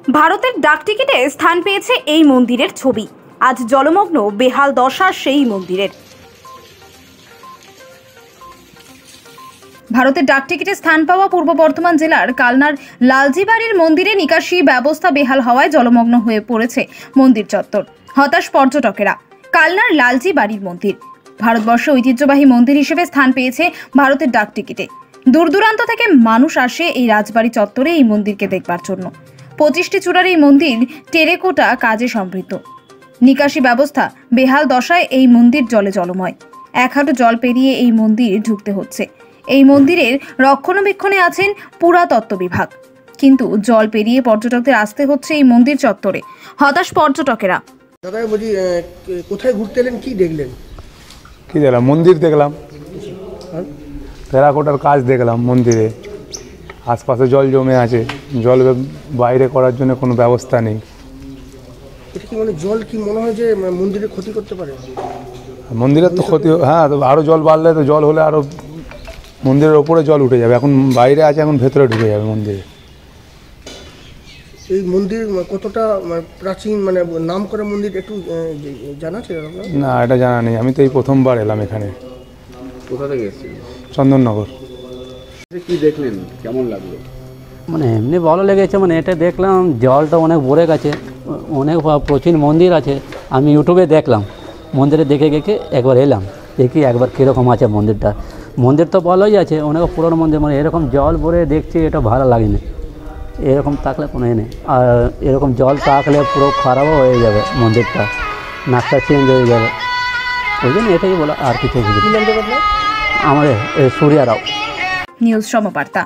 ভারতের ডাকটিকিটে স্থান পেয়েছে এই মন্দিরের ছবি। আজ জলমগ্ন বেহাল দশা সেই মন্দিরের। ভারতের ডাকটিকিটে স্থান পাওয়া পূর্ব বর্ধমান জেলার কালনার লালজিবাড়ির মন্দিরে নিকাশি ব্যবস্থা বেহাল হওয়ায় জলমগ্ন হয়ে পড়েছে মন্দির চত্বর। হতাশ পর্যটকেরা। কালনার লালজিবাড়ির মন্দির ভারতবর্ষের ঐতিহ্যবাহী মন্দির হিসেবে স্থান পেয়েছে ভারতের ডাকটিকিটে। দূর দূরান্ত থেকে মানুষ আসে এই রাজবাড়ি চত্বরে এই মন্দিরকে দেখবার জন্য। 25টি চূড়ার এই মন্দির টেরেকোটা কাজে সমৃদ্ধ। নিকাশি ব্যবস্থা বেহাল দশায় এই মন্দির জলে জলময়। এক হাঁটু জল পেরিয়ে এই মন্দির ঢুকতে হচ্ছে। এই মন্দিরের রক্ষণাবেক্ষণে আছেন পুরাতত্ত্ব বিভাগ, কিন্তু জল পেরিয়ে পর্যটকদের আসতে হচ্ছে এই মন্দির চত্বরে। হতাশ পর্যটকেরা। দাদা বলছি, কোথায় ঘুরতে এলেন, কি দেখলেন? কি দেখলাম? মন্দির দেখলাম, টেরাকোটার কাজ দেখলাম মন্দিরে। আশপাশে জল জমে আছে, জল বাইরে করার জন্য কোনো ব্যবস্থা নেই। এটা কি মানে জল কি মনে হয় যে মন্দিরে ক্ষতি করতে পারে? মন্দিরের তো ক্ষতি, হ্যাঁ, তো আরও জল বাড়লে তো জল হলে আরও মন্দিরের ওপরে জল উঠে যাবে। এখন বাইরে আছে, এখন ভেতরে ঢুকে যাবে মন্দিরে। এই মন্দির কতটা প্রাচীন, মানে নাম করা মন্দির, একটু জানা আছে? না, এটা জানা নেই। আমি তো এই প্রথমবার এলাম এখানে। কোথা থেকে এসেছেন? চন্দননগর। কি দেখলেন, কেমন লাগলো? মানে এমনি ভালো লেগেছে। মানে এটা দেখলাম জলটা অনেক ভরে গেছে, অনেক প্রাচীন মন্দির আছে। আমি ইউটিউবে দেখলাম, মন্দিরে দেখে একবার এলাম, দেখি একবার কীরকম আছে মন্দিরটা। মন্দির তো ভালোই আছে, অনেক পুরনো মন্দির। মানে এরকম জল ভরে দেখছি, এটা ভালো লাগেনি। এরকম থাকলে কোনো নেই, আর এরকম জল থাকলে পুরো খারাপও হয়ে যাবে মন্দিরটা, নাকটা চেঞ্জ হয়ে যাবে। ওই জন্য এটাই বলা, আর কিছু আমাদের সূর্যা রাও। নিউজ সমবার্তা।